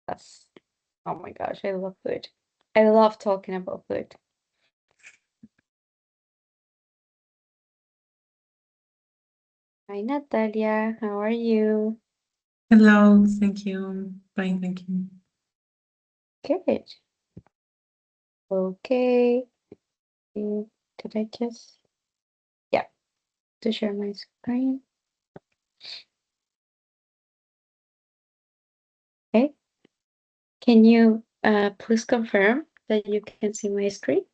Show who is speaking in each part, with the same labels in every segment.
Speaker 1: Yes. Oh my gosh, I love food. I love talking about food. Hi, Natalia. How are you?
Speaker 2: Hello, thank you. Fine, thank you.
Speaker 1: Good. Okay. Did I just? Yeah, to share my screen. Okay. Can you please confirm that you can see my screen?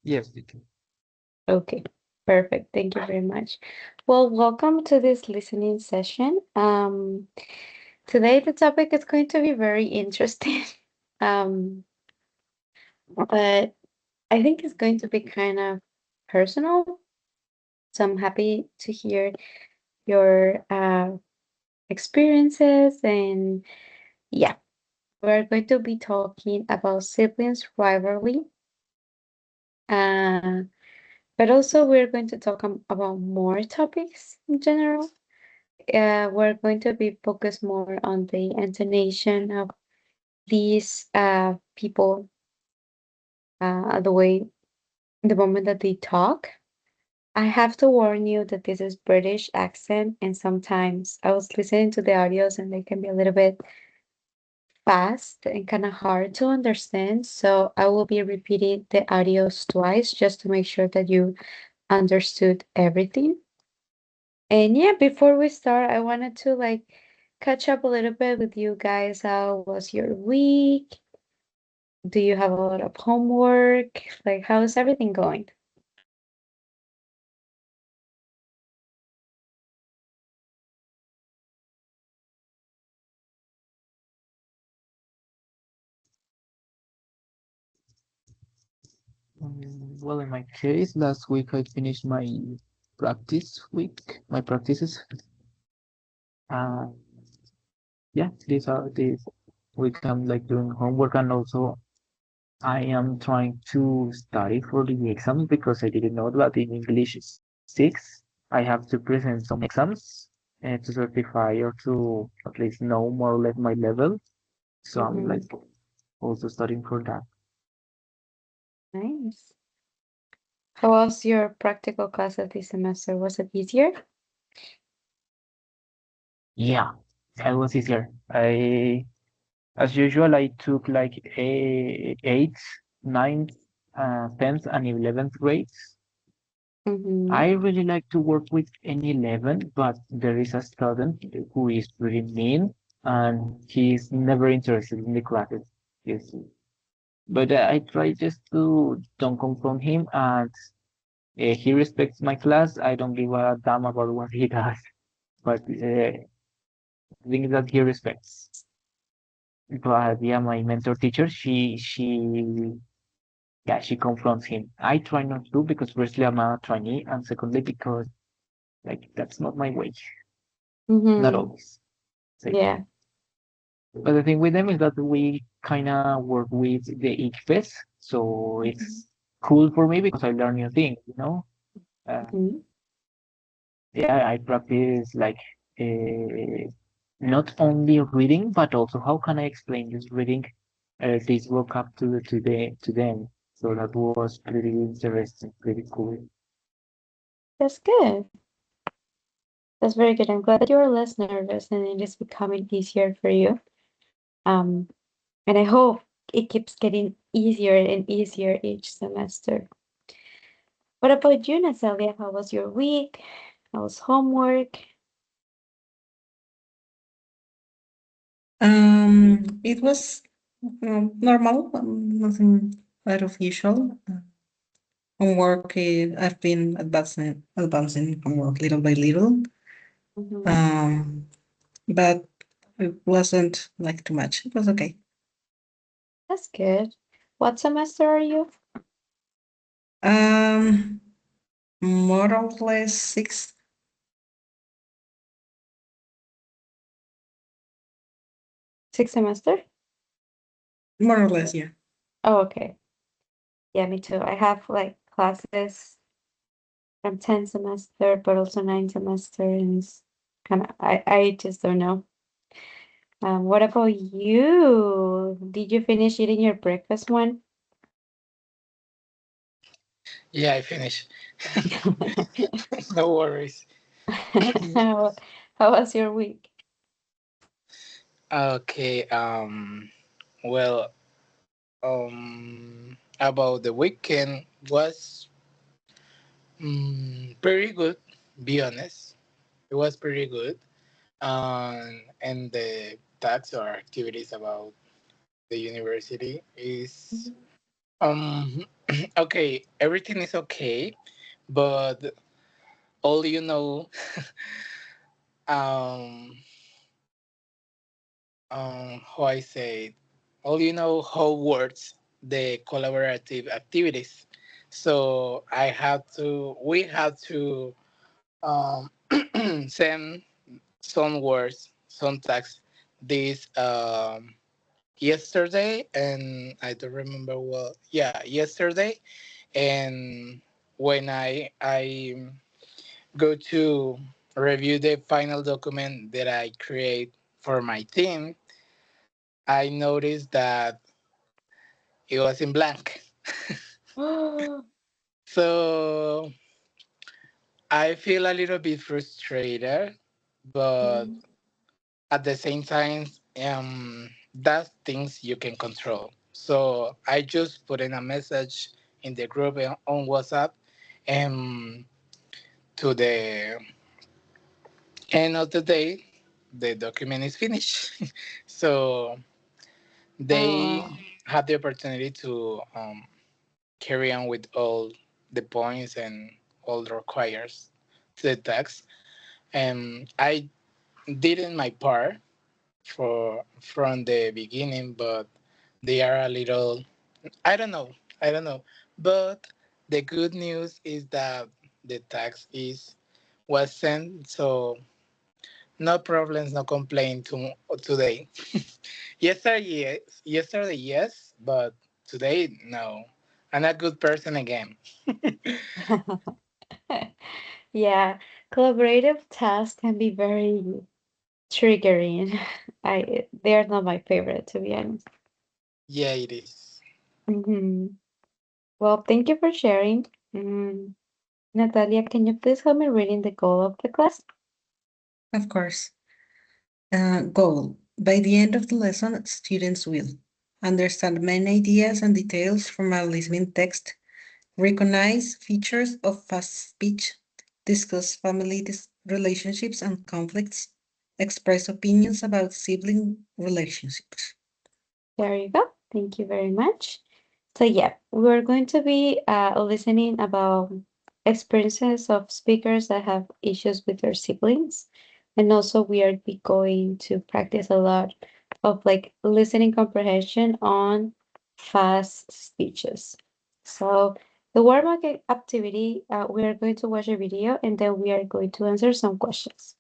Speaker 3: Yes, you can.
Speaker 1: Okay, perfect. Thank you very much. Well, welcome to this listening session. Today the topic is going to be very interesting. But I think it's going to be kind of personal. So I'm happy to hear your experiences. And yeah, we're going to be talking about siblings rivalry. Uh, but also we're going to talk about more topics in general. We're going to be focused more on the intonation of these people, the way, the moment that they talk. I have to warn you that this is British accent, and sometimes I was listening to the audios and they can be a little bit fast and kind of hard to understand. So I will be repeating the audios twice just to make sure that you understood everything. And yeah, before we start, I wanted to catch up a little bit with you guys. How was your week? Do you have a lot of homework? Like, how is everything going?
Speaker 3: Well, in my case, last week I finished my practices. Uh, yeah, these week I'm like doing homework, and also I am trying to study for the exams because I didn't know that in English 6 I have to present some exams to certify or to at least know more or less my level. So I'm
Speaker 1: Mm-hmm.
Speaker 3: like also studying for that.
Speaker 1: Nice. How was your practical class of this semester? Was it easier?
Speaker 3: Yeah, that was easier. As usual, I took like eighth, ninth, 10th, and 11th grades.
Speaker 1: Mm-hmm.
Speaker 3: I really like to work with an 11, but there is a student who is pretty mean, and he's never interested in the classes. Yes. But I try just to don't confront him, and he respects my class. I don't give a damn about what he does, but things that he respects. But yeah, my mentor teacher, yeah, she confronts him. I try not to because firstly I'm a trainee, and secondly because like that's not my way. Not
Speaker 1: Mm-hmm.
Speaker 3: always. Say.
Speaker 1: Yeah.
Speaker 3: But the thing with them is that we kind of work with the ICFES, so
Speaker 1: Mm-hmm.
Speaker 3: it's cool for me because I learn new things, you know. Uh,
Speaker 1: Mm-hmm.
Speaker 3: yeah, I practice like uh, not only reading, but also how can I explain this reading, this vocab to them. So that was pretty interesting, pretty cool.
Speaker 1: That's good. That's very good. I'm glad that you are less nervous and it is becoming easier for you. Um, and I hope it keeps getting easier and easier each semester. What about you, Natalia? How was your week? How was homework?
Speaker 2: It was normal, nothing out of usual. Homework, I've been advancing homework little by little.
Speaker 1: Mm-hmm.
Speaker 2: Um, but it wasn't like too much. It was okay.
Speaker 1: That's good. What semester are you?
Speaker 2: Um, More or less six,
Speaker 1: Sixth semester?
Speaker 2: more or less, yeah.
Speaker 1: Oh, okay. Yeah, me too. I have classes from 10 semester, but also 9 semester, and it's kind of I just don't know. What about you? Did you finish eating your breakfast one?
Speaker 4: Yeah, I finished. No worries.
Speaker 1: How, how was your week?
Speaker 4: Okay. Well. About the weekend was pretty good. Be honest, it was pretty good. And the tasks or activities about the university is okay. Everything is okay, but all you know um how I say it, all you know how works the collaborative activities. So we had to um, send some words, some text this yesterday, and I don't remember what. Yeah, yesterday, and when I go to review the final document that I create for my team, I noticed that it was in blank. So I feel a little bit frustrated, but at the same time, that's things you can control. So I just put in a message in the group on WhatsApp, and to the end of the day, the document is finished. So they
Speaker 1: Oh,
Speaker 4: have the opportunity to carry on with all the points and all the requires to the text. And I did in my part for from the beginning, but they are a little. I don't know. I don't know. But the good news is that the tax is was sent, so no problems, no complaint today. Yesterday yes, but today no. I'm a good person again.
Speaker 1: yeah. Collaborative tasks can be very triggering. They're not my favorite, to be honest.
Speaker 4: Yeah, it is.
Speaker 1: Hmm. Well, thank you for sharing. Mm, Natalia, can you please help me reading the goal of the class?
Speaker 2: Of course. Goal. By the end of the lesson, students will understand main ideas and details from a listening text, recognize features of fast speech, discuss family relationships and conflicts, express opinions about sibling relationships.
Speaker 1: There you go. Thank you very much. So yeah, we're going to be listening about experiences of speakers that have issues with their siblings. And also we are be going to practice a lot of like listening comprehension on fast speeches. So the warm-up activity, we are going to watch a video and then we are going to answer some questions.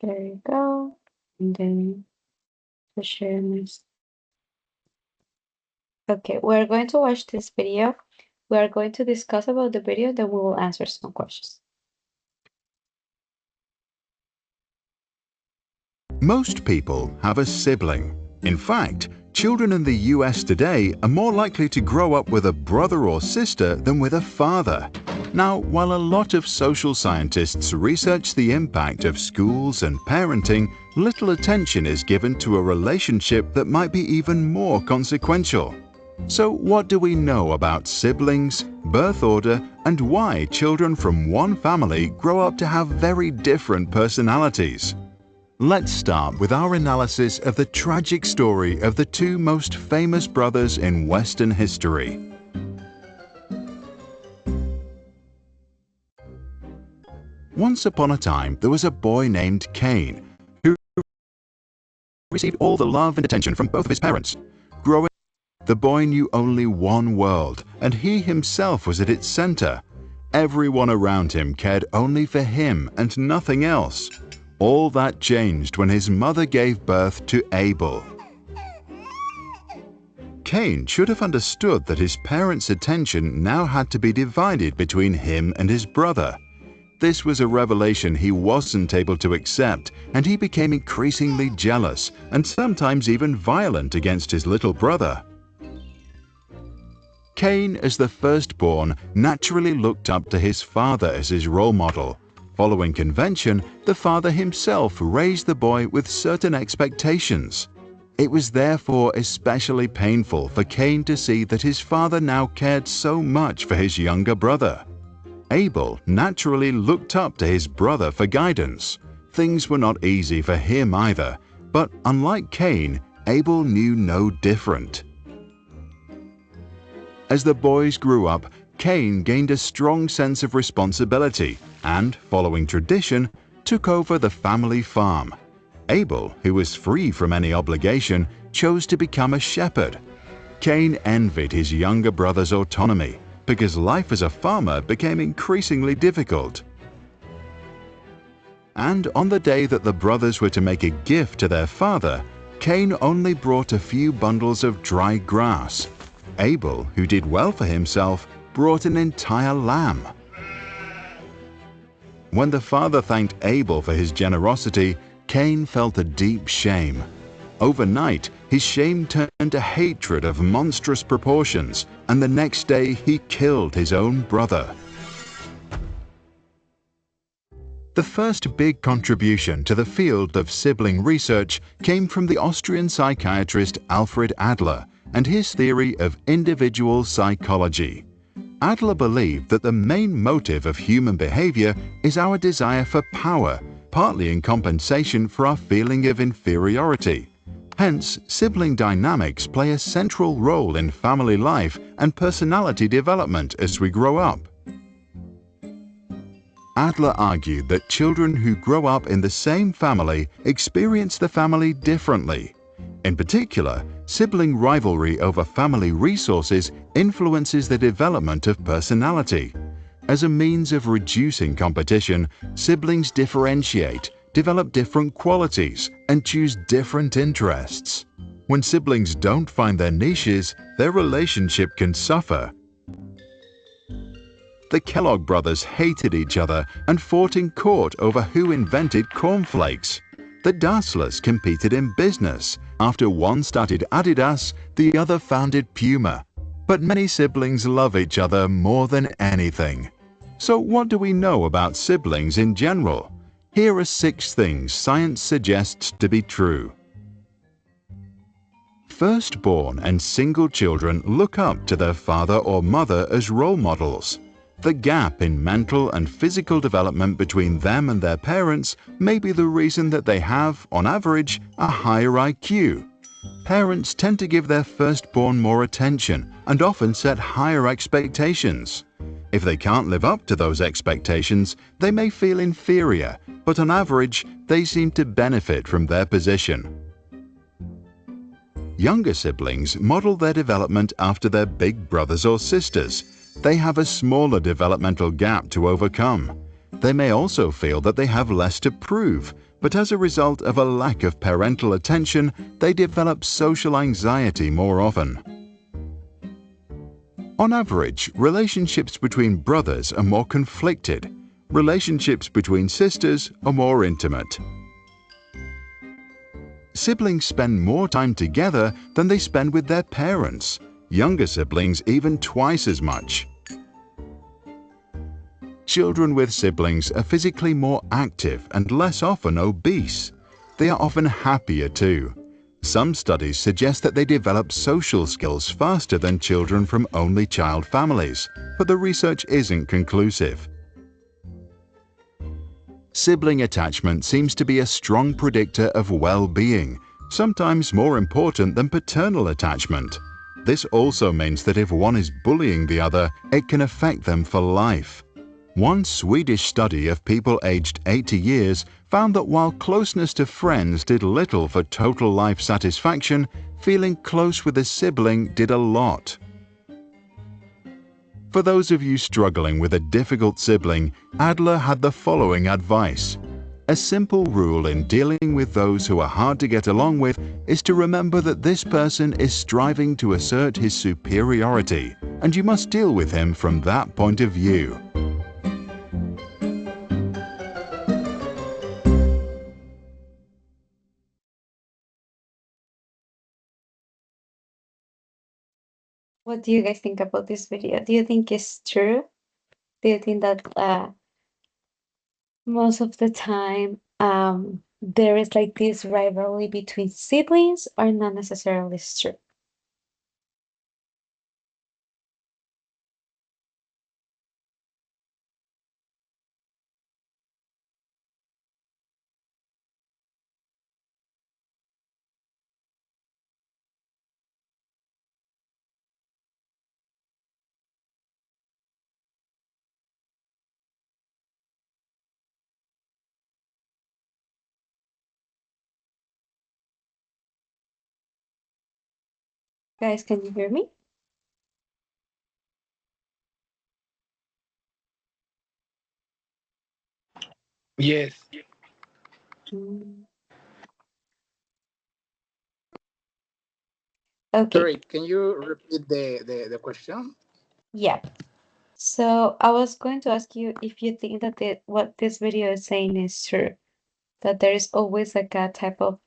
Speaker 1: There you go. And then to share my. Okay, we're going to watch this video. We are going to discuss about the video, then we will answer some questions.
Speaker 5: Most people have a sibling. In fact, children in the US today are more likely to grow up with a brother or sister than with a father. Now, while a lot of social scientists research the impact of schools and parenting, little attention is given to a relationship that might be even more consequential. So, what do we know about siblings, birth order, and why children from one family grow up to have very different personalities? Let's start with our analysis of the tragic story of the two most famous brothers in Western history. Once upon a time, there was a boy named Cain who received all the love and attention from both of his parents. Growing up, the boy knew only one world, and he himself was at its center. Everyone around him cared only for him and nothing else. All that changed when his mother gave birth to Abel. Cain should have understood that his parents' attention now had to be divided between him and his brother. This was a revelation he wasn't able to accept, and he became increasingly jealous and sometimes even violent against his little brother. Cain, as the firstborn, naturally looked up to his father as his role model. Following convention, the father himself raised the boy with certain expectations. It was therefore especially painful for Cain to see that his father now cared so much for his younger brother. Abel naturally looked up to his brother for guidance. Things were not easy for him either, but unlike Cain, Abel knew no different. As the boys grew up, Cain gained a strong sense of responsibility and, following tradition, took over the family farm. Abel, who was free from any obligation, chose to become a shepherd. Cain envied his younger brother's autonomy because life as a farmer became increasingly difficult. And on the day that the brothers were to make a gift to their father, Cain only brought a few bundles of dry grass. Abel, who did well for himself, brought an entire lamb. When the father thanked Abel for his generosity, Cain felt a deep shame. Overnight, his shame turned to hatred of monstrous proportions, and the next day he killed his own brother. The first big contribution to the field of sibling research came from the Austrian psychiatrist Alfred Adler and his theory of individual psychology. Adler believed that the main motive of human behavior is our desire for power, partly in compensation for our feeling of inferiority. Hence, sibling dynamics play a central role in family life and personality development as we grow up. Adler argued that children who grow up in the same family experience the family differently. In particular, sibling rivalry over family resources influences the development of personality. As a means of reducing competition, siblings differentiate, develop different qualities, and choose different interests. When siblings don't find their niches, their relationship can suffer. The Kellogg brothers hated each other and fought in court over who invented cornflakes. The Dasslers competed in business. After one started Adidas, the other founded Puma. But many siblings love each other more than anything. So what do we know about siblings in general? Here are 6 things science suggests to be true. Firstborn and single children look up to their father or mother as role models. The gap in mental and physical development between them and their parents may be the reason that they have, on average, a higher IQ. Parents tend to give their firstborn more attention and often set higher expectations. If they can't live up to those expectations, they may feel inferior, but on average, they seem to benefit from their position. Younger siblings model their development after their big brothers or sisters. They have a smaller developmental gap to overcome. They may also feel that they have less to prove, but as a result of a lack of parental attention, they develop social anxiety more often. On average, relationships between brothers are more conflicted. Relationships between sisters are more intimate. Siblings spend more time together than they spend with their parents. Younger siblings even twice as much. Children with siblings are physically more active and less often obese. They are often happier too. Some studies suggest that they develop social skills faster than children from only child families, but the research isn't conclusive. Sibling attachment seems to be a strong predictor of well-being, sometimes more important than paternal attachment. This also means that if one is bullying the other, it can affect them for life. One Swedish study of people aged 80 years found that while closeness to friends did little for total life satisfaction, feeling close with a sibling did a lot. For those of you struggling with a difficult sibling, Adler had the following advice. A simple rule in dealing with those who are hard to get along with is to remember that this person is striving to assert his superiority, and you must deal with him from that point of view.
Speaker 1: What do you guys think about this video? Do you think it's true? Do you think that most of the time there is like this rivalry between siblings, or not necessarily true? Guys, can you hear me?
Speaker 4: Yes.
Speaker 1: Mm. Okay,
Speaker 4: Sorry, can you repeat the question?
Speaker 1: yeah. So I was going to ask you if you think that what this video is saying is true, that there is always like a type of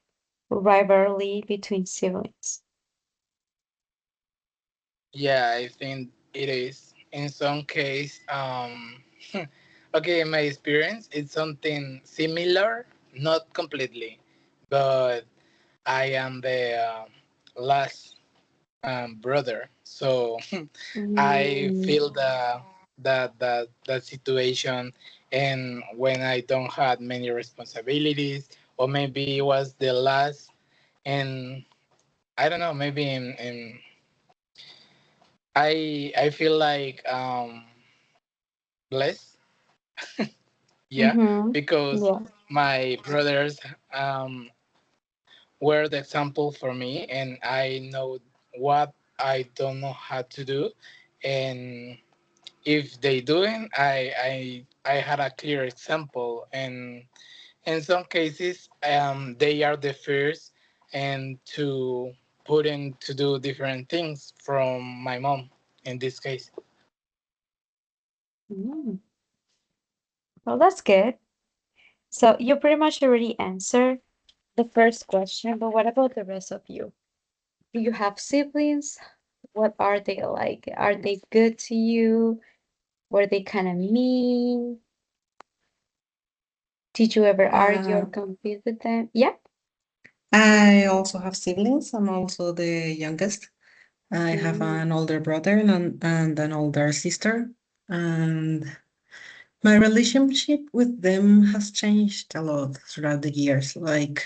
Speaker 1: rivalry between siblings.
Speaker 4: Yeah, I think it is. In some case, okay, in my experience, it's something similar, not completely, but I am the last brother, so I
Speaker 1: Mm,
Speaker 4: feel that situation, and when I don't have many responsibilities, or maybe it was the last, and I don't know, maybe in I feel like blessed, yeah,
Speaker 1: mm-hmm.
Speaker 4: because
Speaker 1: Yeah.
Speaker 4: my brothers um were the example for me, and I know what I don't know how to do, and if they doing, I had a clear example, and in some cases, they are the first and to put in to do different things from my mom in this case.
Speaker 1: Mm. Well, that's good. So you pretty much already answered the first question, but what about the rest of you? Do you have siblings? What are they like? Are they good to you? Were they kind of mean? Did you ever argue or
Speaker 2: Uh,
Speaker 1: compete with them? Yeah.
Speaker 2: I also have siblings. I'm also the youngest. I have
Speaker 1: Mm,
Speaker 2: an older brother and an older sister. And my relationship with them has changed a lot throughout the years. Like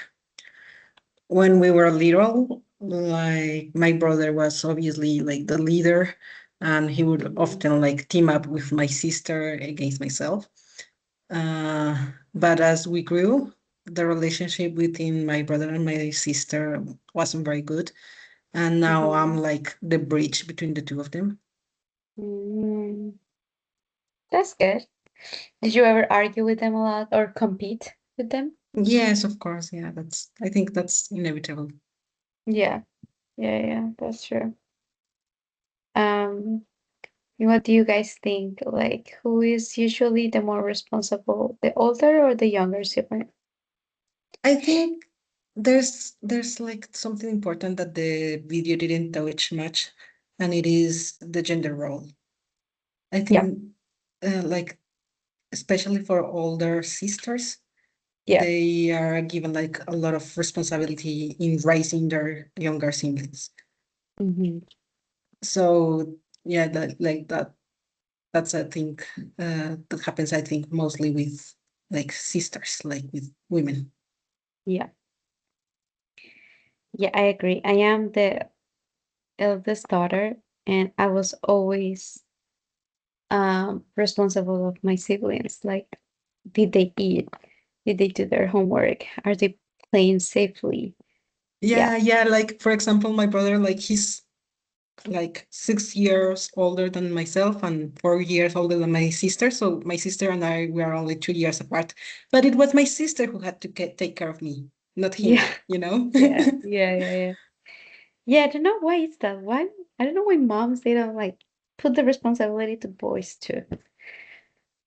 Speaker 2: when we were little, like my brother was obviously like the leader, and he would
Speaker 1: mm,
Speaker 2: often like team up with my sister against myself. But as we grew, the relationship between my brother and my sister wasn't very good. And now I'm
Speaker 1: mhm,
Speaker 2: like the bridge between the two of them.
Speaker 1: mm. That's good. Did you ever argue with them a lot or compete with them?
Speaker 2: Yes, of course. Yeah, I think that's inevitable.
Speaker 1: Yeah, yeah, that's true. Um, what do you guys think? Like, who is usually the more responsible, the older or the younger sibling?
Speaker 2: I think there's like something important that the video didn't touch much, and it is the gender role. I
Speaker 1: Yeah,
Speaker 2: think like especially for older sisters,
Speaker 1: yeah.
Speaker 2: they are given like a lot of responsibility in raising their younger siblings.
Speaker 1: Hmm.
Speaker 2: So yeah, that's I think that happens I think mostly with like sisters, like with women.
Speaker 1: Yeah, yeah, I agree. I am the eldest daughter, and I was always responsible of my siblings. Like, did they eat? Did they do their homework? Are they playing safely?
Speaker 2: Yeah, yeah. Like for example, my brother, like he's like 6 years older than myself and 4 years older than my sister. So my sister and I we are only 2 years apart. But it was my sister who had to take care of me, not him.
Speaker 1: Yeah.
Speaker 2: You know.
Speaker 1: Yeah. Yeah, I don't know why it's that. Why? I don't know why moms they don't like put the responsibility to boys too.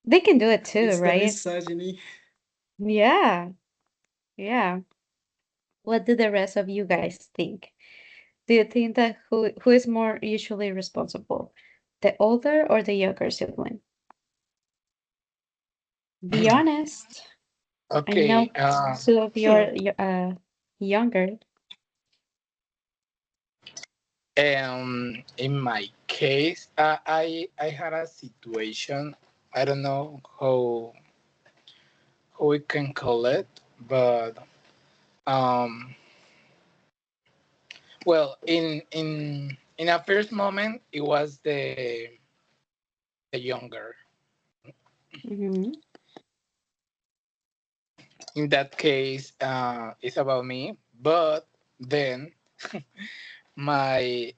Speaker 1: They can do it too,
Speaker 2: It's the
Speaker 1: right?
Speaker 2: misogyny.
Speaker 1: Yeah. Yeah. What do the rest of you guys think? Do you think that who is more usually responsible? The older or the younger sibling? Be honest. I know
Speaker 4: Okay.
Speaker 1: two of your younger.
Speaker 4: In my case, I had a situation. I don't know how we can call it, but um, well, in a first moment, it was the younger.
Speaker 1: Mm-hmm.
Speaker 4: In that case, it's about me. But then I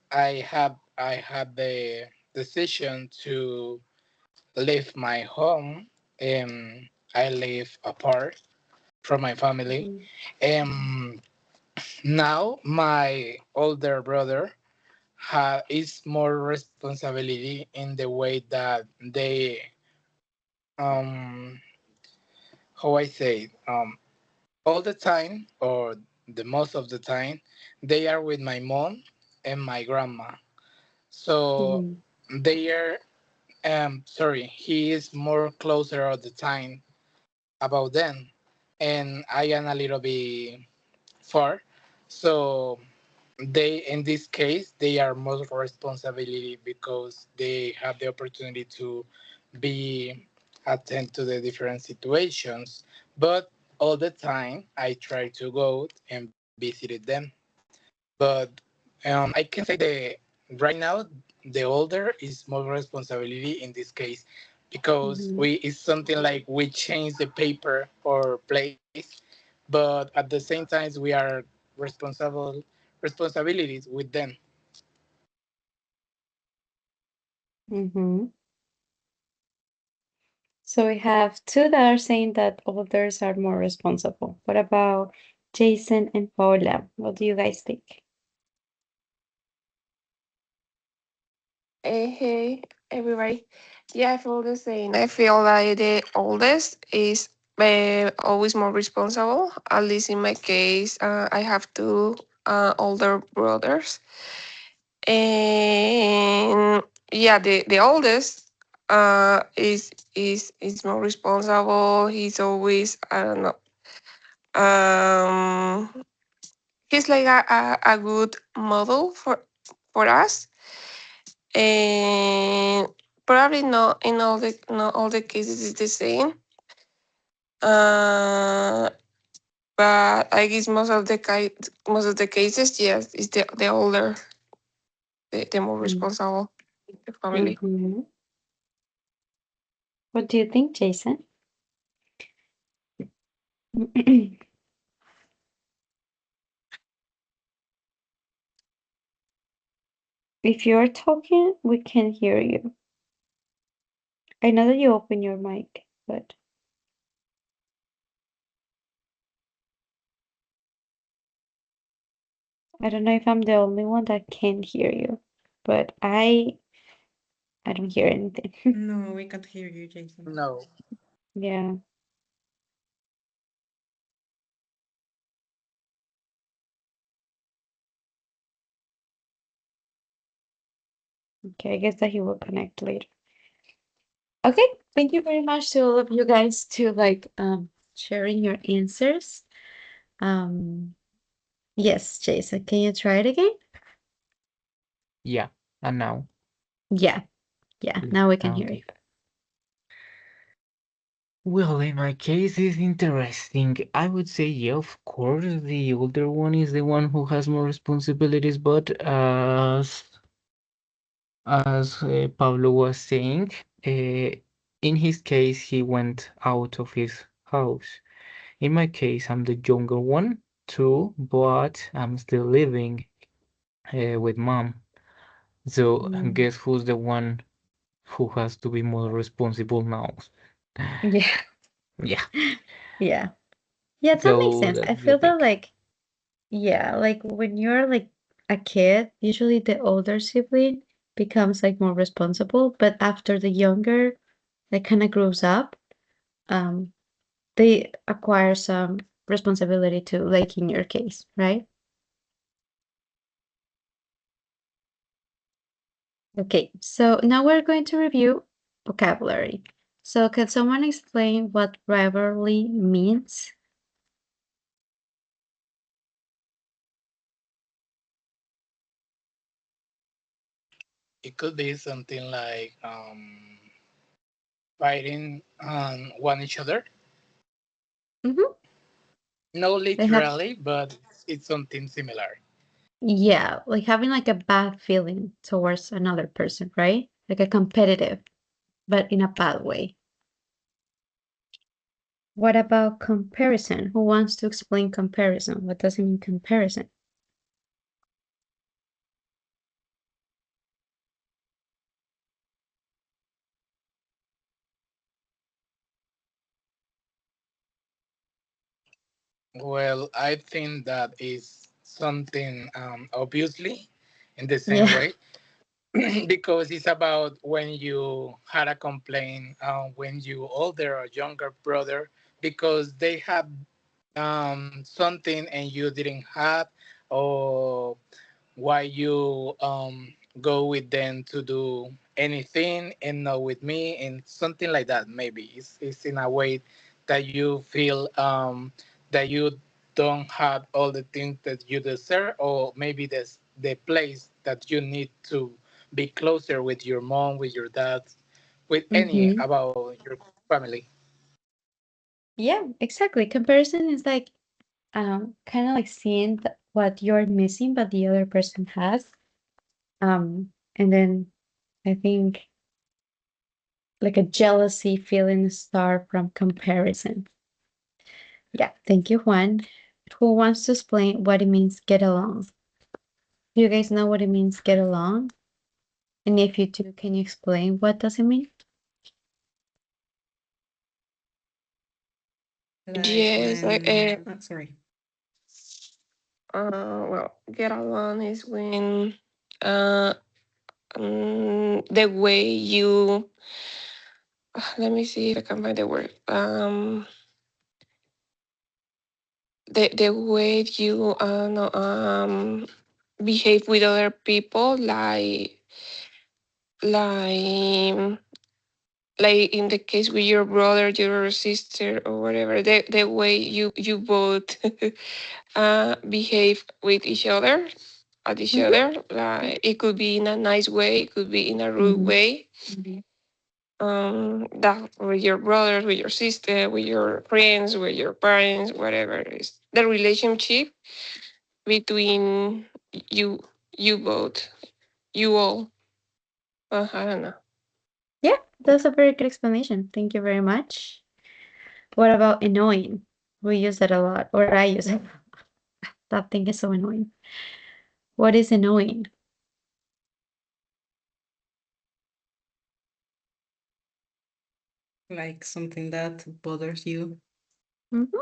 Speaker 4: had the decision to leave my home, and I live apart from my family.
Speaker 1: Mm-hmm.
Speaker 4: And now my older brother is more responsibility in the way that they um how I say all the time, or the most of the time, they are with my mom and my grandma. So
Speaker 1: Mm-hmm.
Speaker 4: they are sorry, he is more closer all the time about them, and I am a little bit far. So they, in this case, they are most responsibility because they have the opportunity to be attend to the different situations. But all the time I try to go and visit them. But I can say right now the older is more responsibility in this case, because
Speaker 1: Mm-hmm.
Speaker 4: we it's something like we change the paper or place, but at the same time we are responsibilities with them.
Speaker 1: Mm-hmm. So we have two that are saying that others are more responsible. What about Jason and Paula? What do you guys think?
Speaker 6: Hey, everybody. Yeah, I feel the same. I feel like the oldest is always more responsible. At least in my case, I have two older brothers. And yeah, the oldest is more responsible. He's always, I don't know. He's like a good model for us, and probably not in all the cases it's the same. Uh, but I guess most of the cases, yes, it's the older, the more responsible in the family.
Speaker 1: Mm-hmm. What do you think, Jason? If you're talking, we can hear you. I know that you open your mic, but I don't know if I'm the only one that can hear you. But I don't hear anything.
Speaker 2: No, we can't hear you, Jason.
Speaker 4: No.
Speaker 1: Yeah. Okay, I guess that he will connect later. Okay, thank you very much to all of you guys to like sharing your answers. Um yes, Jason, can you try it again?
Speaker 3: Yeah, and now.
Speaker 1: Yeah,
Speaker 3: Yes,
Speaker 1: now we can
Speaker 3: now
Speaker 1: hear
Speaker 3: okay.
Speaker 1: you.
Speaker 3: Well, in my case, it's interesting. I would say, yeah, of course, the older one is the one who has more responsibilities, but As Pablo was saying, in his case, he went out of his house. In my case, I'm the younger one too, but I'm still living with mom. So
Speaker 1: Mm,
Speaker 3: guess who's the one who has to be more responsible now?
Speaker 1: yeah.
Speaker 3: Yeah,
Speaker 1: Yeah. Yeah, that makes
Speaker 3: so
Speaker 1: sense.
Speaker 3: that's
Speaker 1: I
Speaker 3: the
Speaker 1: feel
Speaker 3: thing.
Speaker 1: that like yeah, like when you're like a kid, usually the older sibling becomes like more responsible, but after the younger that kind of grows up, um, they acquire some responsibility too, like in your case, right? Okay, so now we're going to review vocabulary. So can someone explain what rivalry means?
Speaker 4: It could be something like fighting on one each other.
Speaker 1: Mm-hmm.
Speaker 4: No
Speaker 1: They have,
Speaker 4: literally, but it's something similar.
Speaker 1: yeah, like having like a bad feeling towards another person, right? Like a competitive, but in a bad way. What about comparison? Who wants to explain comparison? What does it mean comparison?
Speaker 4: Well, I think that is something obviously in the same
Speaker 1: Yeah.
Speaker 4: way because it's about when you had a complaint when you older or younger brother because they have something and you didn't have, or why you go with them to do anything and not with me and something like that. Maybe it's in a way that you feel that you don't have all the things that you deserve, or maybe the place that you need to be closer with your mom, with your dad, with any
Speaker 1: Mm-hmm.
Speaker 4: about your family.
Speaker 1: Yeah, exactly. Comparison is like kind of like seeing what you're missing but the other person has. And then I think like a jealousy feeling start from comparison. Yeah, thank you, Juan. Who wants to explain what it means get along? Do you guys know what it means get along? And if you do, can you explain what does it mean?
Speaker 2: Like
Speaker 6: Yes, like
Speaker 2: when, sorry.
Speaker 6: well, get along is when uh the way you let me see if I can find the word. The way you no, behave with other people, like like in the case with your brother, your sister, or whatever. The way you both behave with each other at each
Speaker 1: Mm-hmm.
Speaker 6: other. Like it could be in a nice way, it could be in a rude
Speaker 1: Mm-hmm.
Speaker 6: way. That with your brothers, with your sister, with your friends, with your parents, whatever is the relationship between you you both, you all. I don't know.
Speaker 1: Yeah, that's a very good explanation. Thank you very much. What about annoying? We use it a lot, or I use it. That thing is so annoying. What is annoying?
Speaker 2: Like something that bothers you.
Speaker 1: Mhm.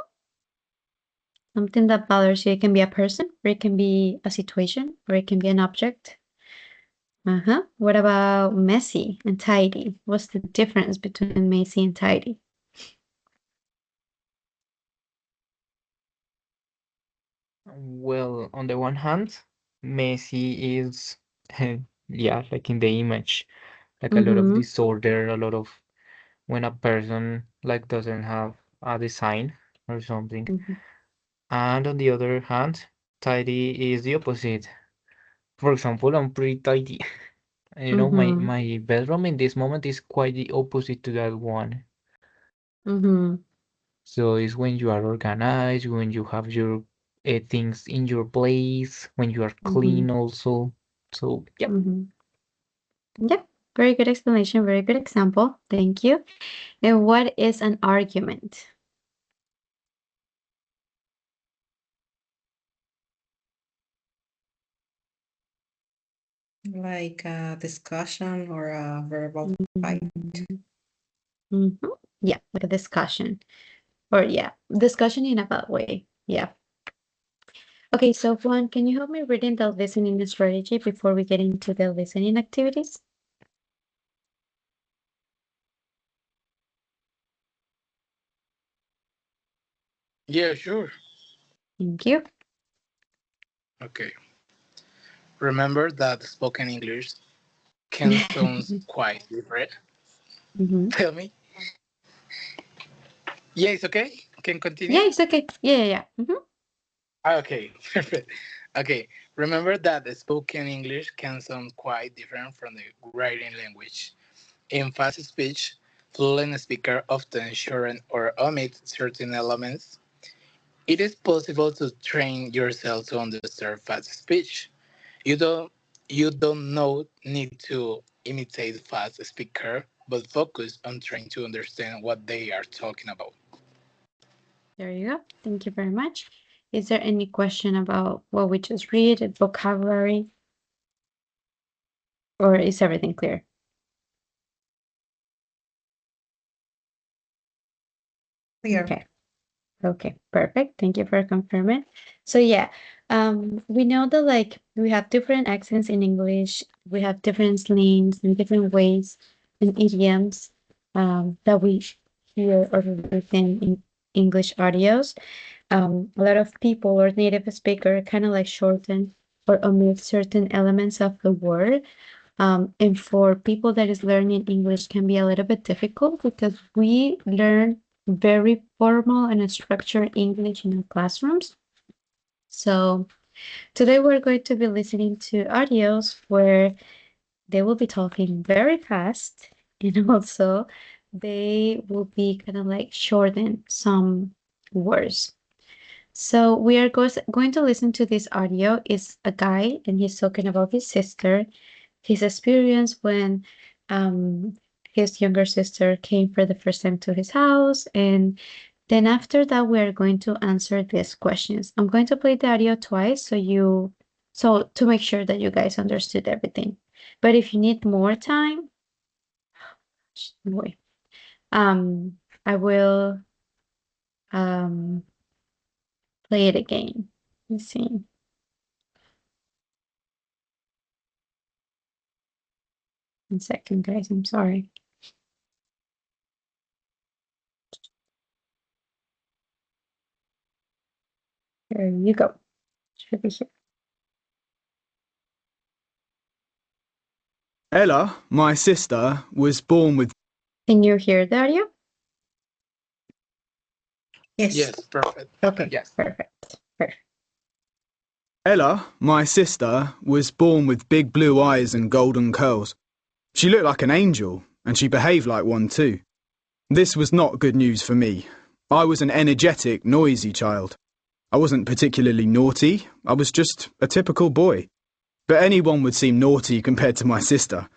Speaker 1: Something that bothers you. It can be a person, or it can be a situation, or it can be an object. Uh-huh. What about messy and tidy? What's the difference between messy and tidy?
Speaker 3: Well, on the one hand, messy is, yeah, like in the image, like a lot of
Speaker 1: Mm-hmm.
Speaker 3: disorder, a lot of when a person like doesn't have a design or something.
Speaker 1: Mm-hmm.
Speaker 3: And on the other hand, tidy is the opposite. For example, I'm pretty tidy. And you know,
Speaker 1: Mm-hmm.
Speaker 3: my bedroom in this moment is quite the opposite to that one.
Speaker 1: Mm-hmm.
Speaker 3: So it's when you are organized, when you have your things in your place, when you are
Speaker 1: Mm-hmm.
Speaker 3: clean also. So yeah.
Speaker 1: Mm-hmm. Yep, very good explanation, very good example. Thank you. And what is an argument?
Speaker 2: Like a discussion or a verbal fight.
Speaker 1: Mm-hmm. Yeah, like a discussion. Or yeah, discussion in a bad way. Yeah. Okay, so Juan, can you help me reading the listening strategy before we get into the listening activities?
Speaker 4: Yeah, sure.
Speaker 1: Thank you.
Speaker 4: Okay. Remember that spoken English can sound quite different.
Speaker 1: Mm-hmm.
Speaker 4: Tell me. Yeah, it's okay. Can
Speaker 1: Yeah,
Speaker 4: continue.
Speaker 1: it's okay. Yeah. Mm-hmm.
Speaker 4: Okay, perfect. Okay, remember that the spoken English can sound quite different from the writing language. In fast speech, fluent speakers often shorten or omit certain elements. It is possible to train yourself to understand fast speech. You don't you don't know need to imitate fast speaker, but focus on trying to understand what they are talking about.
Speaker 1: There you go. Thank you very much. Is there any question about what we just read, vocabulary, or is everything clear?
Speaker 2: Clear.
Speaker 1: Okay. Okay, perfect. Thank you for confirming. So yeah, we know that like we have different accents in English, we have different slangs and different ways and idioms that we hear or within in English audios. A lot of people or native speaker kind of like shorten or omit certain elements of the word. And for people that is learning English can be a little bit difficult because we learn very formal and structured English in our classrooms. So today we're going to be listening to audios where they will be talking very fast and also they will be kind of like shorten some words. So we are going to listen to this audio. It's a guy and he's talking about his sister, his experience when his younger sister came for the first time to his house. And then after that, we are going to answer these questions. I'm going to play the audio twice so to make sure that you guys understood everything. But if you need more time, wait, I will um play it again. Let's see. One second, guys. I'm sorry. There you go. Should be here.
Speaker 7: Ella, my sister, was born with.
Speaker 1: Can you hear the audio?
Speaker 2: Yes.
Speaker 4: Yes, perfect.
Speaker 1: Okay,
Speaker 4: Yes.
Speaker 1: perfect.
Speaker 7: Ella, my sister, was born with big blue eyes and golden curls. She looked like an angel, and she behaved like one too. This was not good news for me. I was an energetic, noisy child. I wasn't particularly naughty, I was just a typical boy. But anyone would seem naughty compared to my sister.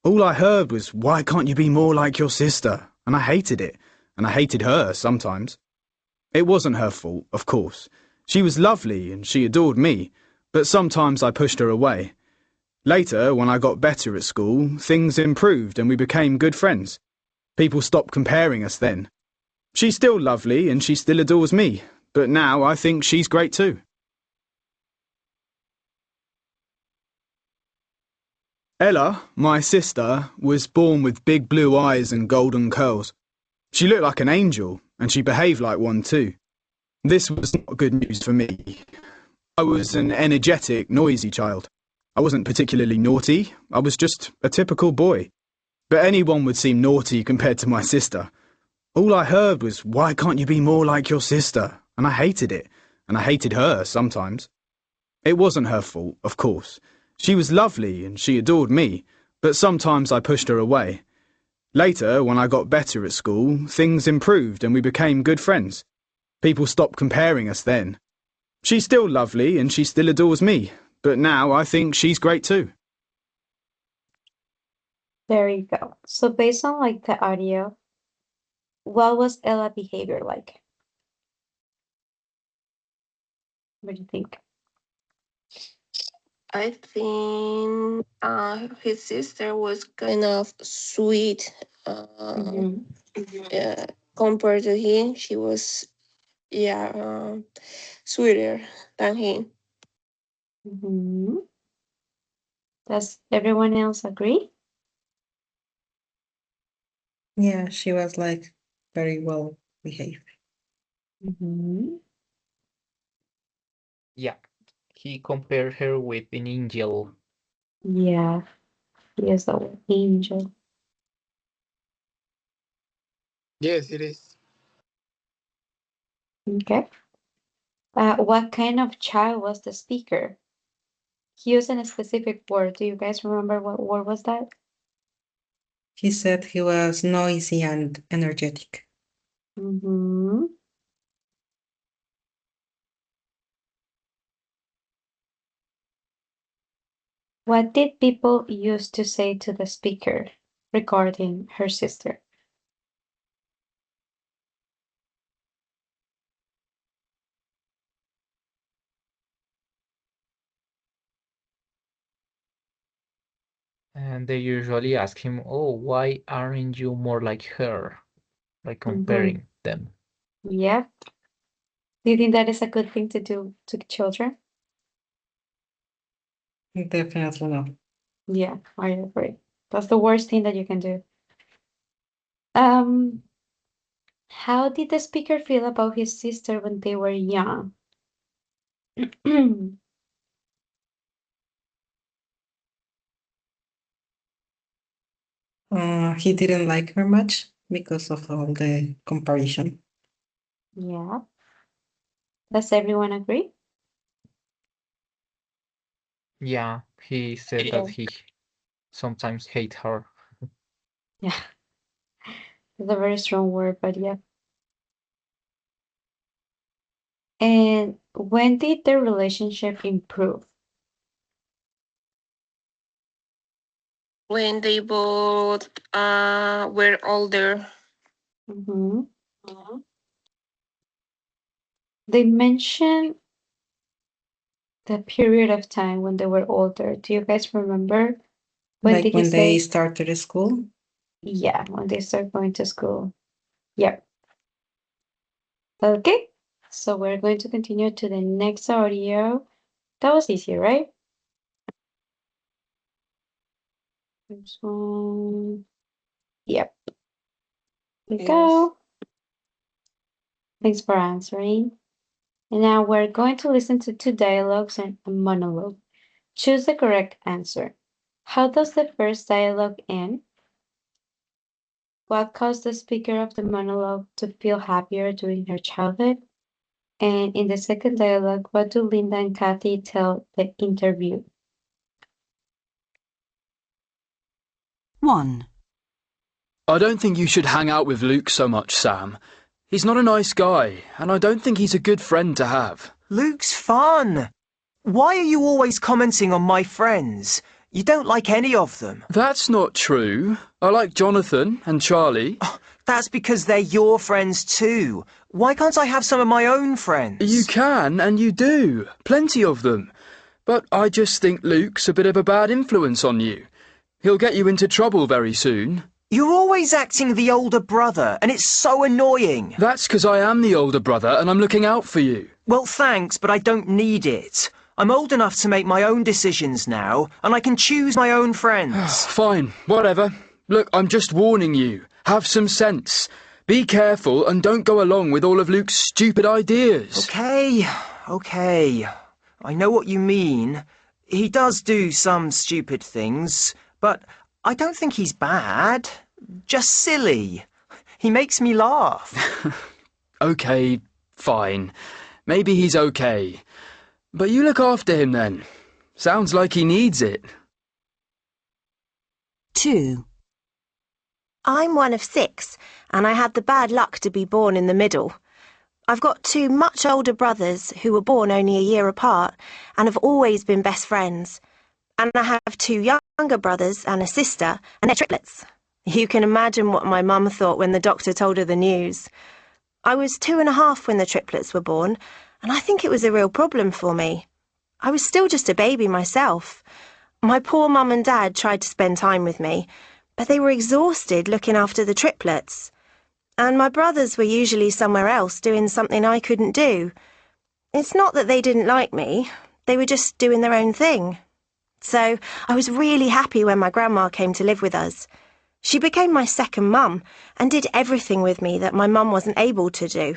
Speaker 7: All I heard was, "Why can't you be more like your sister?" And I hated it, and I hated her sometimes. It wasn't her fault, of course. She was lovely and she adored me, but sometimes I pushed her away. Later, when I got better at school, things improved and we became good friends. People stopped comparing us then. She's still lovely and she still adores me, but now I think she's great too. Ella, my sister, was born with big blue eyes and golden curls. She looked like an angel, and she behaved like one too. This was not good news for me. I was an energetic, noisy child. I wasn't particularly naughty, I was just a typical boy. But anyone would seem naughty compared to my sister. All I heard was, "Why can't you be more like your sister?" And I hated it, and I hated her sometimes. It wasn't her fault, of course. She was lovely and she adored me, but sometimes I pushed her away. Later, when I got better at school, things improved and we became good friends. People stopped comparing us then. She's still lovely and she still adores me, but now I think she's great too.
Speaker 1: There you go. So based on like the audio, what was Ella behavior like? What do you think?
Speaker 6: I think his sister was kind of sweet.
Speaker 1: Mhm.
Speaker 6: Yeah, compared to him, she was sweeter than him.
Speaker 1: Mhm. Does everyone else agree?
Speaker 2: Yeah, she was like very well behaved.
Speaker 1: Mhm.
Speaker 3: Yeah, he compared her with an angel.
Speaker 1: Yeah, he is an angel.
Speaker 4: Yes, it is.
Speaker 1: Okay. What kind of child was the speaker? He used a specific word. Do you guys remember what word was that?
Speaker 2: He said he was noisy and energetic.
Speaker 1: Mm-hmm. What did people used to say to the speaker regarding her sister?
Speaker 3: And they usually ask him, "Oh, why aren't you more like her?" Like comparing them.
Speaker 1: Yeah. Do you think that is a good thing to do to children?
Speaker 2: Definitely not.
Speaker 1: Yeah, I agree. That's the worst thing that you can do. Um, how did the speaker feel about his sister when they were young?
Speaker 2: He didn't like her much because of all the comparison.
Speaker 1: Yeah. Does everyone agree?
Speaker 3: Yeah, he said that he sometimes hate her.
Speaker 1: Yeah. It's a very strong word, but yeah. And when did their relationship improve?
Speaker 6: When they both were older.
Speaker 1: Mm-hmm. They mentioned the period of time when they were older. Do you guys remember? When
Speaker 2: Like
Speaker 1: did he
Speaker 2: when they
Speaker 1: say?
Speaker 2: started school.
Speaker 1: Yeah, when they start going to school. Yep. Okay. So we're going to continue to the next audio. That was easy, right? This one. Yep. Here we
Speaker 6: Yes.
Speaker 1: go. Thanks for answering. And now we're going to listen to two dialogues and a monologue. Choose the correct answer. How does the first dialogue end? What caused the speaker of the monologue to feel happier during her childhood? And in the second dialogue, what do Linda and Kathy tell the interview?
Speaker 8: 1.
Speaker 7: I don't think you should hang out with Luke so much, Sam. He's not a nice guy, and I don't think he's a good friend to have.
Speaker 8: Luke's fun. Why are you always commenting on my friends? You don't like any of them.
Speaker 7: That's not true. I like Jonathan and Charlie.
Speaker 8: That's because they're your friends too. Why can't I have some of my own friends?
Speaker 7: You can, and you do. Plenty of them. But I just think Luke's a bit of a bad influence on you. He'll get you into trouble very soon.
Speaker 8: You're always acting the older brother, and it's so annoying.
Speaker 7: That's because I am the older brother and I'm looking out for you.
Speaker 8: Well, thanks, but I don't need it. I'm old enough to make my own decisions now, and I can choose my own friends.
Speaker 7: Fine, whatever. Look, I'm just warning you. Have some sense. Be careful and don't go along with all of Luke's stupid ideas.
Speaker 8: Okay. I know what you mean. He does do some stupid things, but I don't think he's bad. Just silly. He makes me laugh.
Speaker 7: Okay, fine. Maybe he's okay. But you look after him then. Sounds like he needs it.
Speaker 8: 2.
Speaker 9: I'm one of 6, and I had the bad luck to be born in the middle. I've got 2 much older brothers who were born only a year apart and have always been best friends. And I have 2 younger younger brothers and a sister, and they're triplets. You can imagine what my mum thought when the doctor told her the news. I was 2.5 when the triplets were born, and I think it was a real problem for me. I was still just a baby myself. My poor mum and dad tried to spend time with me, but they were exhausted looking after the triplets. And my brothers were usually somewhere else doing something I couldn't do. It's not that they didn't like me, they were just doing their own thing. So I was really happy when my grandma came to live with us. She became my second mum and did everything with me that my mum wasn't able to do.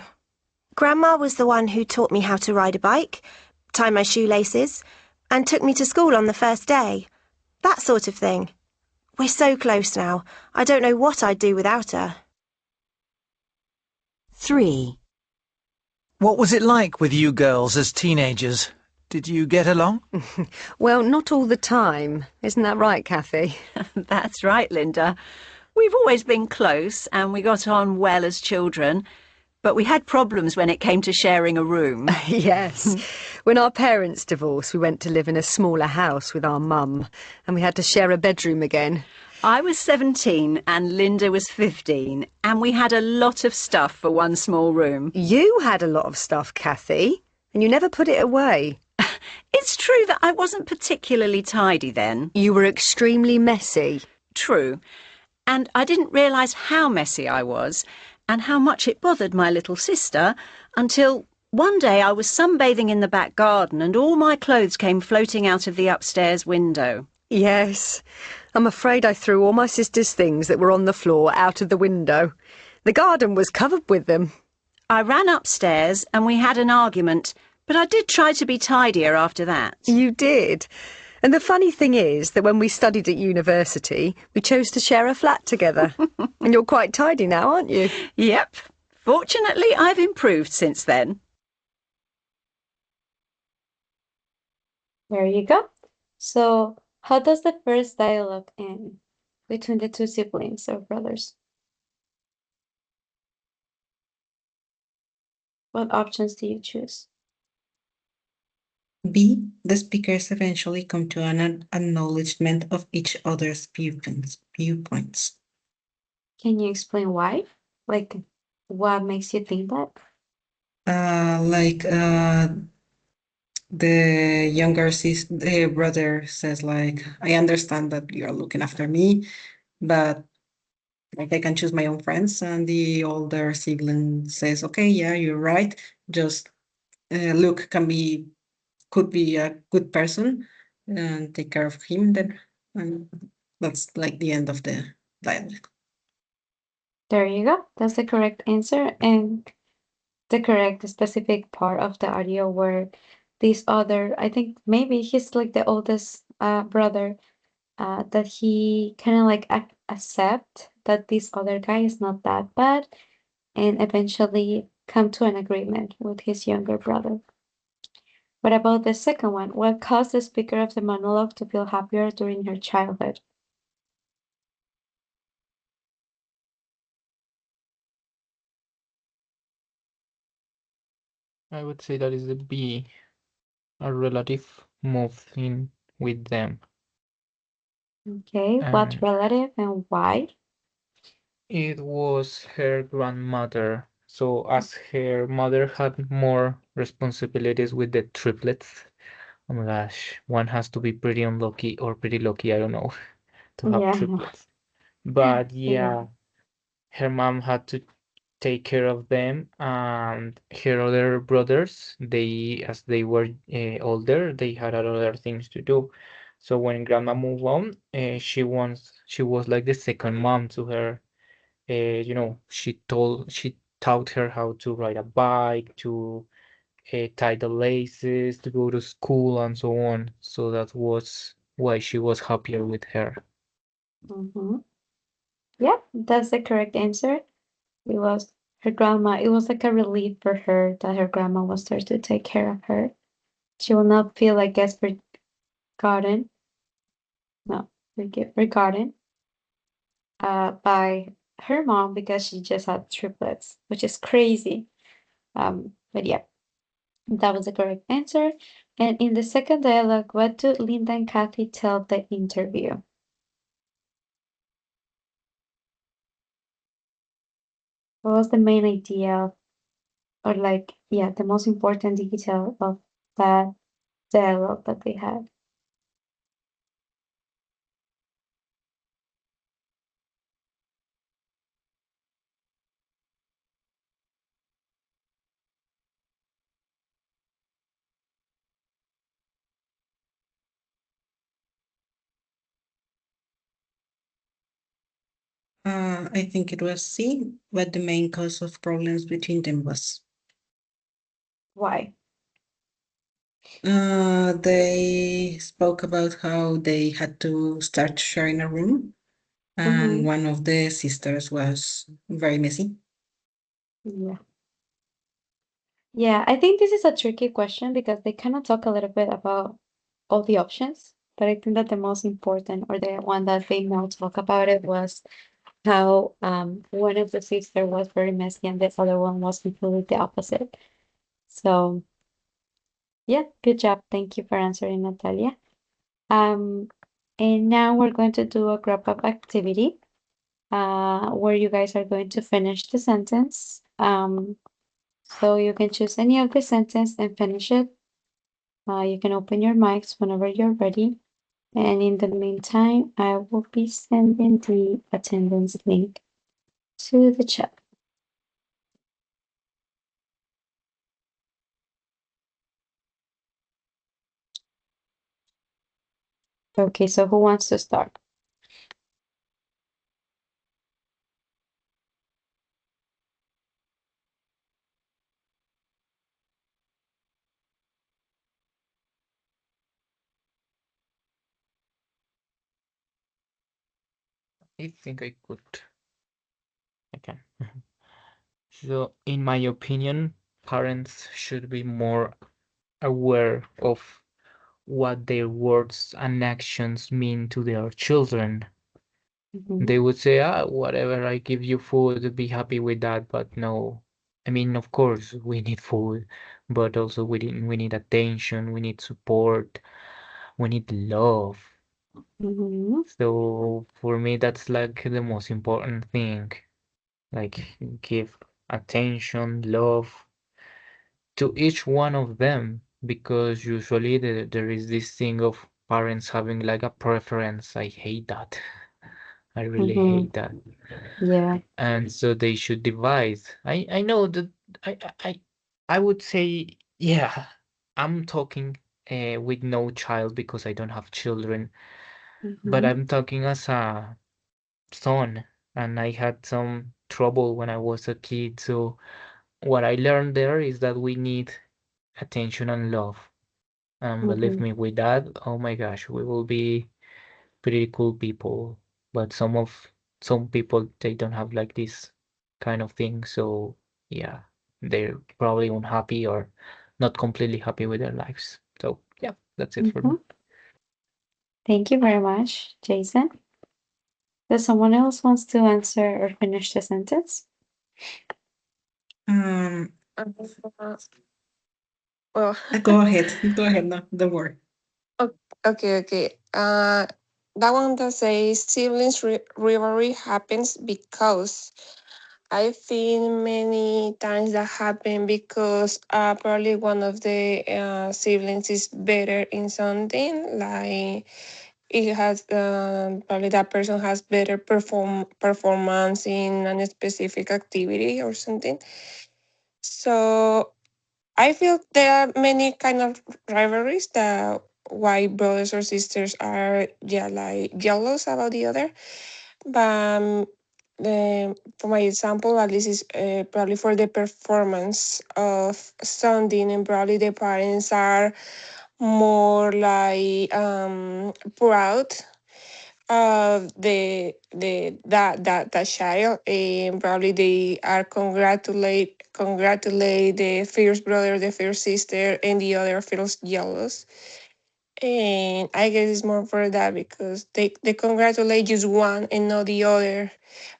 Speaker 9: Grandma was the one who taught me how to ride a bike, tie my shoelaces, and took me to school on the first day. That sort of thing. We're so close now. I don't know what I'd do without her.
Speaker 10: 3.
Speaker 11: What was it like with you girls as teenagers? Did you get along?
Speaker 10: Well, not all the time. Isn't that right, Kathy?
Speaker 12: That's right, Linda. We've always been close and we got on well as children, but we had problems when it came to sharing a room.
Speaker 10: Yes. When our parents divorced, we went to live in a smaller house with our mum, and we had to share a bedroom again.
Speaker 12: I was 17 and Linda was 15, and we had a lot of stuff for one small room.
Speaker 10: You had a lot of stuff, Kathy, and you never put it away.
Speaker 12: It's true that I wasn't particularly tidy then.
Speaker 10: You were extremely messy.
Speaker 12: True. And I didn't realise how messy I was and how much it bothered my little sister until one day I was sunbathing in the back garden and all my clothes came floating out of the upstairs window.
Speaker 10: Yes. I'm afraid I threw all my sister's things that were on the floor out of the window. The garden was covered with them.
Speaker 12: I ran upstairs and we had an argument, but I did try to be tidier after that.
Speaker 10: You did. And the funny thing is that when we studied at university, we chose to share a flat together. And you're quite tidy now, aren't you?
Speaker 12: Yep. Fortunately, I've improved since then.
Speaker 1: There you go. So, how does the first dialogue end between the two siblings or brothers? What options do you choose?
Speaker 2: B. The speakers eventually come to an acknowledgement of each other's viewpoints.
Speaker 1: Can you explain why? Like, what makes you think that?
Speaker 2: The the brother says like, I understand that you're looking after me, but like I can choose my own friends. And the older sibling says, okay, yeah, you're right. Just Luke could be a good person and take care of him then. And that's like the end of the dialogue.
Speaker 1: There you go. That's the correct answer and the correct specific part of the audio where this other, I think maybe he's like the oldest brother, that he kind of like accept that this other guy is not that bad and eventually come to an agreement with his younger brother. What about the second one? What caused the speaker of the monologue to feel happier during her childhood?
Speaker 3: I would say that is the B. A relative moved in with them.
Speaker 1: Okay, what relative and why?
Speaker 3: It was her grandmother. So as her mother had more responsibilities with the triplets, oh my gosh, one has to be pretty unlucky or pretty lucky, I don't know, to have triplets. But yeah, her mom had to take care of them, and her other brothers, as they were older, they had other things to do. So when grandma moved on, she was like the second mom to her. She taught her how to ride a bike, to tie the laces, to go to school, and so on. So that was why she was happier with her.
Speaker 1: Yeah, that's the correct answer. It was her grandma. It was like a relief for her that her grandma was there to take care of her. She will not feel like forgotten. No, forgotten by her mom because she just had triplets, which is crazy. But yeah, that was the correct answer. And in the second dialogue, what do Linda and Kathy tell the interview? What was the main idea or like, yeah, the most important detail of that dialogue that they had?
Speaker 2: I think it was C, what the main cause of problems between them was.
Speaker 1: Why?
Speaker 2: They spoke about how they had to start sharing a room, and one of the sisters was very messy.
Speaker 1: Yeah. Yeah, I think this is a tricky question because they kind of talk a little bit about all the options, but I think that the most important or the one that they now talk about it was how one of the sisters was very messy and the other one was completely the opposite. So yeah, good job. Thank you for answering, Natalia. Um, and now we're going to do a wrap-up activity where you guys are going to finish the sentence. So you can choose any of the sentence and finish it. You can open your mics whenever you're ready. And in the meantime, I will be sending the attendance link to the chat. Okay, so who wants to start?
Speaker 3: I think I could. I can. So, in my opinion, parents should be more aware of what their words and actions mean to their children. They would say, whatever, I give you food, be happy with that. But no, I mean, of course, we need food, but also we need attention, we need support, we need love. So for me, that's like the most important thing. Like, give attention, love to each one of them, because usually there is this thing of parents having like a preference. I hate that. I really hate that.
Speaker 1: Yeah.
Speaker 3: And so they should divide. I know that I I I would say, yeah, I'm talking with no child because I don't have children, but I'm talking as a son, and I had some trouble when I was a kid. So what I learned there is that we need attention and love. And believe me, with that, oh my gosh, we will be pretty cool people. But some people, they don't have like this kind of thing. So yeah, they're probably unhappy or not completely happy with their lives. So yeah, that's it for me.
Speaker 1: Thank you very much, Jason. Does someone else wants to answer or finish the sentence?
Speaker 6: Well,
Speaker 2: Go ahead. Go ahead. No, don't worry.
Speaker 6: okay. That one that says siblings rivalry happens because I think many times that happen because probably one of the siblings is better in something, like it has probably that person has better performance in a specific activity or something. So I feel there are many kind of rivalries that why brothers or sisters are like jealous about the other. But for my example, at least is probably for the performance of something, and probably the parents are more like proud of that child, and probably they are congratulate the first brother, the first sister, and the other feels jealous. And I guess it's more for that because they congratulate just one and not the other.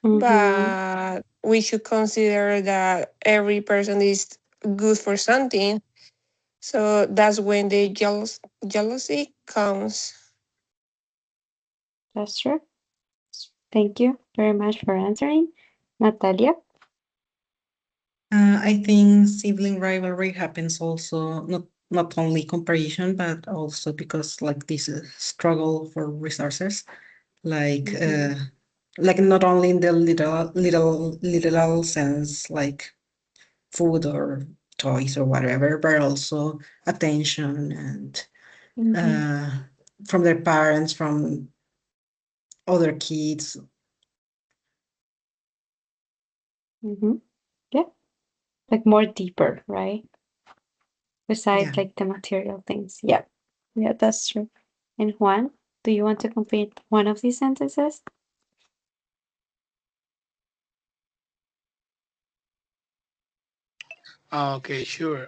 Speaker 6: But we should consider that every person is good for something. So that's when the jealousy comes.
Speaker 1: That's true. Thank you very much for answering. Natalia?
Speaker 2: I think sibling rivalry happens also not only comparison, but also because like this struggle for resources, like not only in the literal sense, like food or toys or whatever, but also attention and from their parents, from other kids.
Speaker 1: Yeah, like more deeper, right? Besides
Speaker 2: Yeah.
Speaker 1: like the material things. Yeah, yeah, that's true. And Juan, do you want to complete one of these sentences?
Speaker 4: Okay, sure.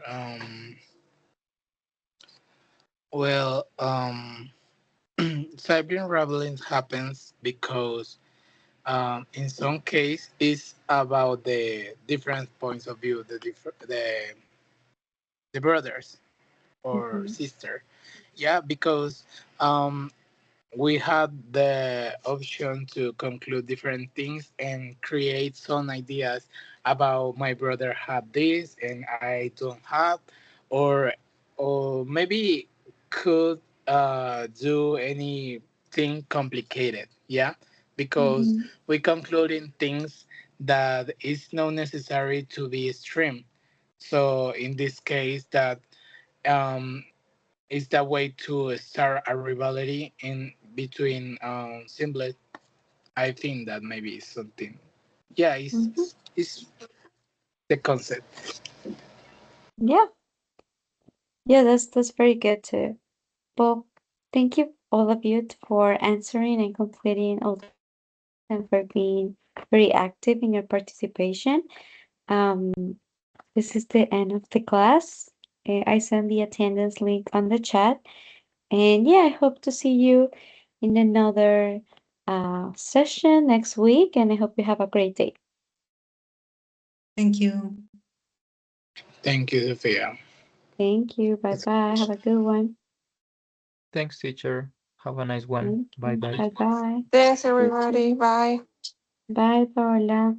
Speaker 4: Well, sibling rivalry happens because in some case it's about the different points of view, the brothers or sister. Yeah, because um, we had the option to conclude different things and create some ideas about my brother had this and I don't have, or maybe could do anything complicated. Yeah, because we concluding things that is not necessary to be extreme. So in this case, that um, is that way to start a rivalry in between siblings. I think that maybe is something. Yeah, it's the concept.
Speaker 1: Yeah, yeah, that's very good too. Well, thank you all of you for answering and completing all and for being very active in your participation. Um, this is the end of the class. I send the attendance link on the chat. And yeah, I hope to see you in another session next week. And I hope you have a great day.
Speaker 2: Thank you.
Speaker 4: Thank you, Sophia.
Speaker 1: Thank you. Bye bye. Have a good one.
Speaker 3: Thanks, teacher. Have a nice one. Bye bye.
Speaker 1: Bye bye.
Speaker 6: Thanks, everybody. Bye.
Speaker 1: Bye, Paula.